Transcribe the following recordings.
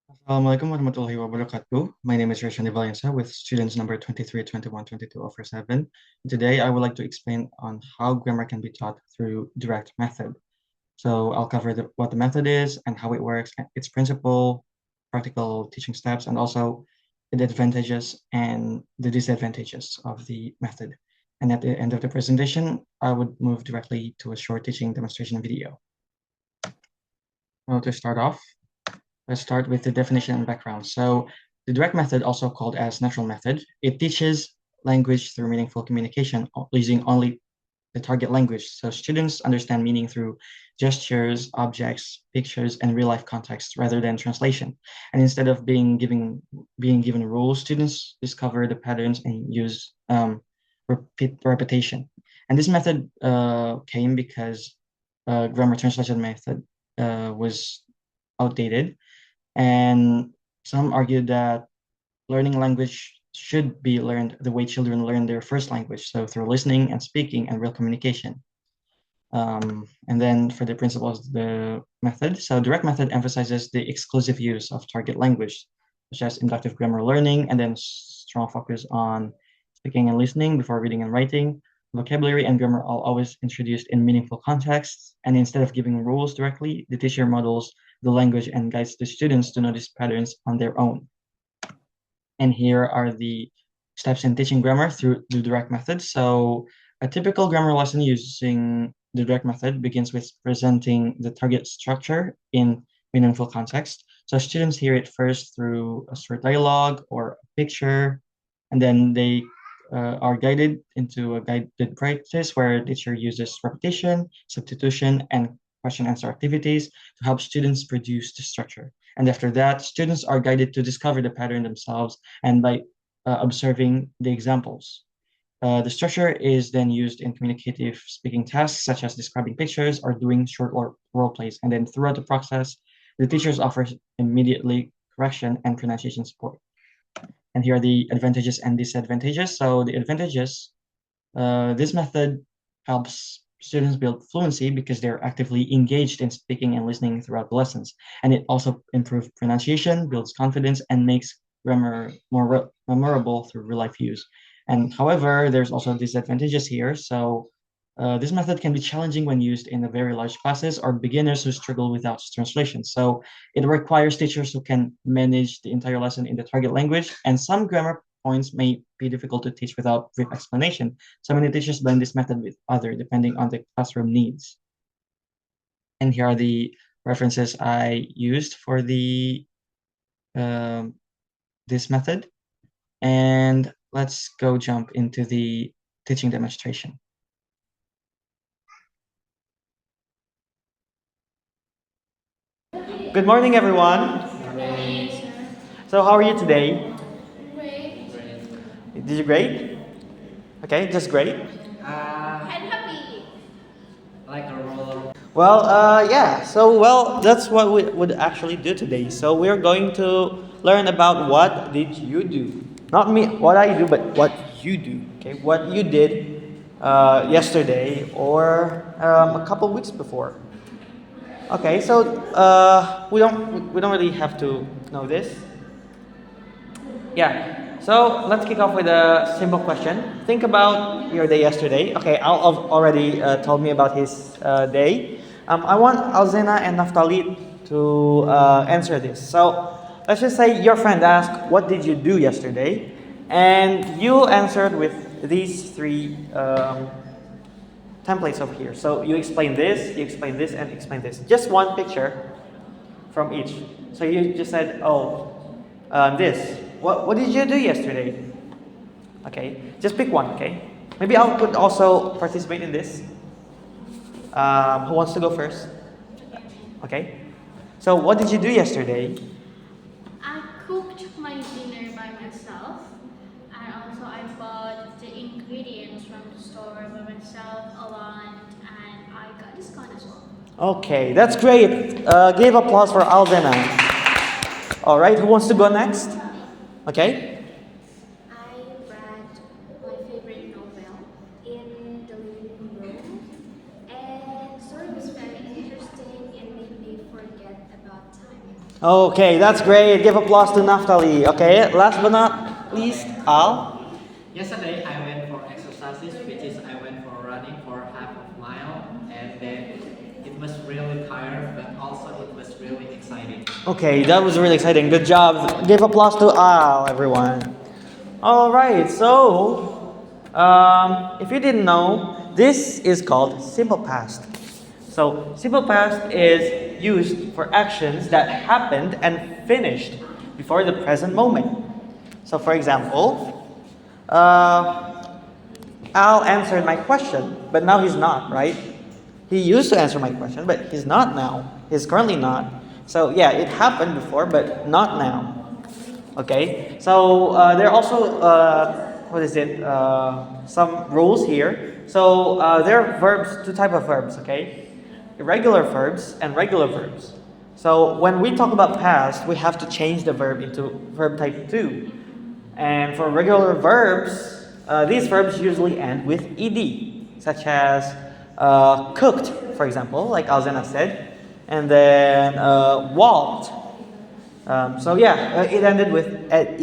Assalamualaikum warahmatullahi wabarakatuh. My name is Reishandy Valiansa with students number 23, 21, 22, 07. Today, I would like to explain on how grammar can be taught through direct method. So I'll cover what the method is and how it works, its principle, practical teaching steps, and also the advantages and the disadvantages of the method. And at the end of the presentation, I would move directly to a short teaching demonstration video. Well, to start off, let's start with the definition and background. So the direct method, also called as natural method, it teaches language through meaningful communication using only the target language. So students understand meaning through gestures, objects, pictures, and real life context rather than translation. And instead of being given rules, students discover the patterns and use repetition. And this method came because grammar translation method was outdated, and some argue that learning language should be learned the way children learn their first language, so through listening and speaking and real communication. And then for the principles of the method, so direct method emphasizes the exclusive use of target language, such as inductive grammar learning, and then strong focus on speaking and listening before reading and writing. Vocabulary and grammar are always introduced in meaningful contexts, and instead of giving rules directly, the teacher models the language and guides the students to notice patterns on their own. And here are the steps in teaching grammar through the direct method. So a typical grammar lesson using the direct method begins with presenting the target structure in meaningful context. So students hear it first through a short dialogue or a picture, and then they are guided into a guided practice where teacher uses repetition, substitution, and question answer activities to help students produce the structure. And after that, students are guided to discover the pattern themselves and by observing the examples. The structure is then used in communicative speaking tasks, such as describing pictures or doing short role plays. And then throughout the process, the teachers offer immediately correction and pronunciation support. And here are the advantages and disadvantages. So the advantages, this method helps students build fluency because they're actively engaged in speaking and listening throughout the lessons. And it also improves pronunciation, builds confidence, and makes grammar more memorable through real life use. And however, there's also disadvantages here. So this method can be challenging when used in the very large classes or beginners who struggle without translation. So it requires teachers who can manage the entire lesson in the target language, and some grammar points may be difficult to teach without brief explanation. So many teachers blend this method with other depending on the classroom needs. And here are the references I used for the um, this method. And let's go jump into the teaching demonstration. Good morning, everyone. So, how are you today? Great. Did you great? Okay, just great. And happy. Yeah. So, that's what we would actually do today. So, we're going to learn about what did you do. Not me, what I do, but what you do. Okay, what you did yesterday or a couple weeks before. Okay, so we don't really have to know this. Yeah. So let's kick off with a simple question. Think about your day yesterday. Okay, Al already told me about his day. I want Alzena and Naftali to answer this. So let's just say your friend asked, "What did you do yesterday?" And you answered with these three templates over here. So you explain this, and explain this. Just one picture from each. So you just said, "Oh, this. What did you do yesterday?" Okay, just pick one. Okay, maybe I could also participate in this. Who wants to go first? Okay. So what did you do yesterday? I cooked my dinner by myself. And also I bought the ingredients from the store by myself alone and I got discount as well. Okay, that's great. Give applause for Aldena. All right, who wants to go next? Okay. I read my favorite novel in the living room, and the story was very interesting and made me forget about time. Okay, that's great. Give applause to Naftali. Okay, last but not least, Al. Yesterday I went for exercises, which is I went for running for half of mile, and then it was really tired, but also it was really exciting. Okay, that was really exciting. Good job. Give applause to Al, everyone. All right, so if you didn't know, this is called simple past. So, simple past is used for actions that happened and finished before the present moment. So, for example, uh, Al answered my question, but now he's not, right? He used to answer my question, but he's not now. He's currently not. So, yeah, it happened before, but not now. Okay, so there are also what is it? Some rules here. So there are verbs, two type of verbs. Okay, irregular verbs and regular verbs. So when we talk about past, we have to change the verb into verb type two. And for regular verbs, these verbs usually end with ed, such as cooked, for example, like Alzena said, and then walked. So yeah, it ends with ed.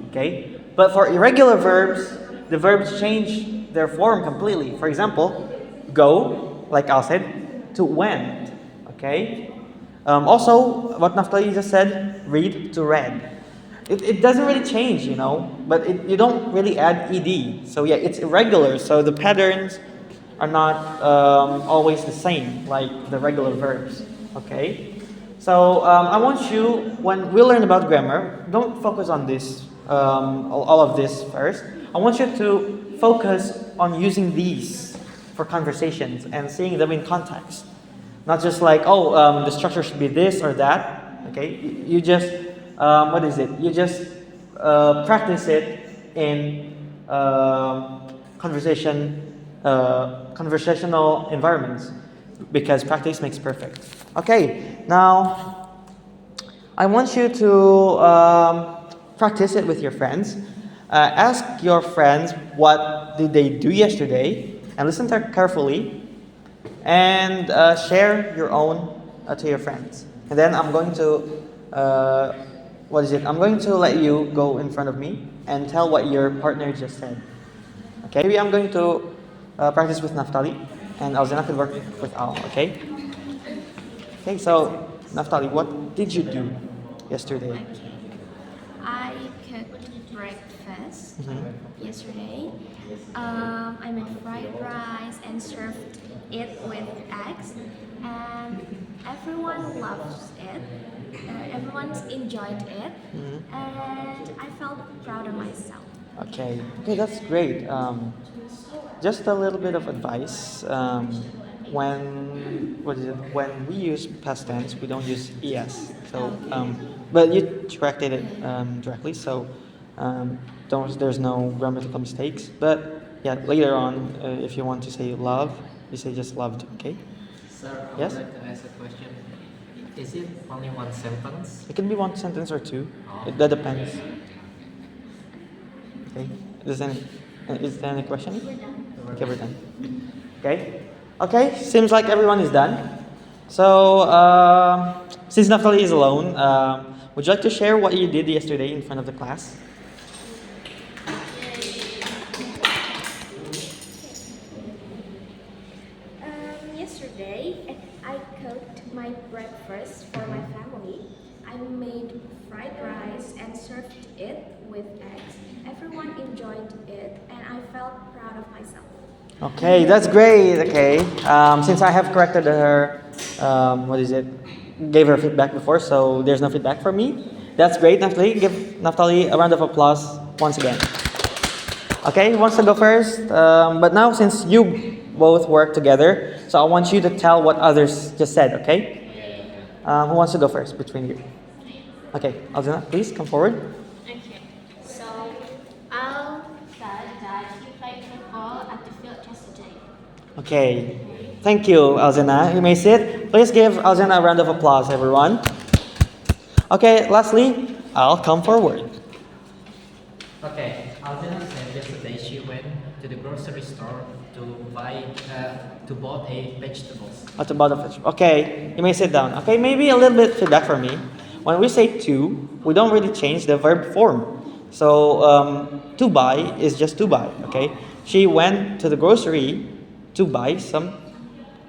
Okay, but for irregular verbs, the verbs change their form completely. For example, go, like Al said, to went. Okay. Also, what Naftali just said, read to read. It doesn't really change, but you don't really add ed. So yeah, it's irregular. So the patterns are not always the same like the regular verbs. Okay. So I want you, when we learn about grammar, don't focus on this, all of this first. I want you to focus on using these for conversations and seeing them in context. Not just like, oh, the structure should be this or that. Okay, you just, what is it? You just practice it in conversational environments because practice makes perfect. Okay, now I want you to practice it with your friends. Ask your friends what did they do yesterday, and listen to carefully, and share your own to your friends. And then I'm going to, what is it? I'm going to let you go in front of me and tell what your partner just said. Okay, maybe I'm going to practice with Naftali, and Alzena could work with Al. Okay. Okay, so Naftali, what did you do yesterday? Okay. I cooked breakfast yesterday. I made fried rice and served it with eggs, and everyone loves it. Everyone's enjoyed it, and I felt proud of myself. Okay, that's great. Just a little bit of advice. When we use past tense, we don't use es. So, but you corrected it directly. So, don't there's no grammatical mistakes. But yeah, later on, if you want to say love, you say just loved. Okay. Sir, I Yes. would like to ask a question. Is it only one sentence? It can be one sentence or two. Oh. That depends. Okay. Is there any question? Okay, we're done. Okay. Okay. Seems like everyone is done. So, since Naftali is alone, would you like to share what you did yesterday in front of the class? Yesterday, I cooked my breakfast for my family. I made fried rice and served it with eggs. Everyone enjoyed it, and I felt proud of myself. Okay, that's great. Okay, since I have corrected her, what is it? Gave her feedback before, so there's no feedback for me. That's great, Naftali. Give Naftali a round of applause once again. Okay, who wants to go first? But now, since you both work together, so I want you to tell what others just said. Okay? Who wants to go first between you? Okay, Alzina, please come forward. Okay, so Al said that he played football at the field yesterday. Okay, thank you, Alzina. You may sit. Please give Alzina a round of applause, everyone. Okay, lastly, I'll come forward. Okay, Alvina said yesterday she went to the grocery store to buy to both a vegetables. At the bottom of it. Okay, you may sit down. Okay, maybe a little bit feedback for me. When we say to, we don't really change the verb form. So to buy is just to buy. Okay, she went to the grocery to buy some.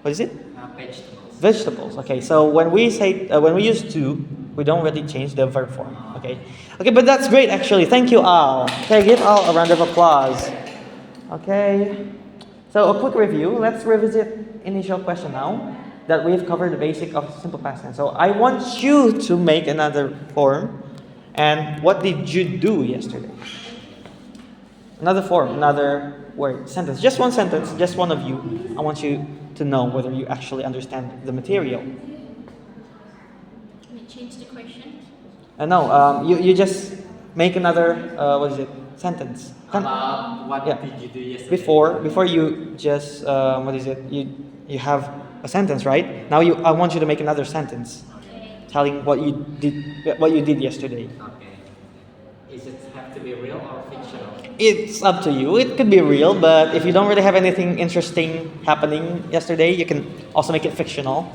What is it? Vegetables. Vegetables. Okay, so when we use to, we don't really change the verb form. Okay, okay, but that's great actually. Thank you, Al. Okay, give Al a round of applause. Okay, so a quick review. Let's revisit initial question now that we've covered the basic of simple past tense. So I want you to make another form. And what did you do yesterday? Another form, another word, sentence. Just one sentence, just one of you. I want you to know whether you actually understand the material. Can you change the question? No, you just make another, what is it, sentence. About what Yeah. did you do yesterday? Before you just, what is it, you have a sentence, right? Now I want you to make another sentence Okay. telling what you did yesterday. Okay. Is it have to be real or fictional? It's up to you. It could be real, but if you don't really have anything interesting happening yesterday, you can also make it fictional.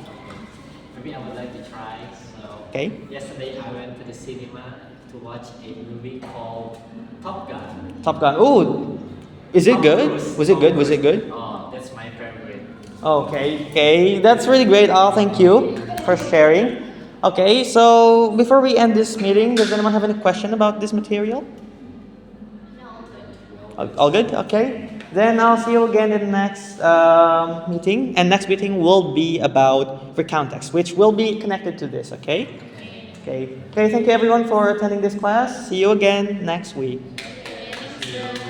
Maybe I would like to try. So Okay. yesterday I went to the cinema to watch a movie called Top Gun. Top Gun. Ooh, is it Tom good? Cruise. Was it Tom good? Was Cruise. it good? Oh, that's my favorite. Okay, okay, that's really great. Al, thank you for sharing. Okay, so before we end this meeting, does anyone have any question about this material? No, good. All good? Okay. Then I'll see you again in the next meeting. And next meeting will be about recontext, which will be connected to this, okay? Okay. Okay, thank you everyone for attending this class. See you again next week. Okay, thank you.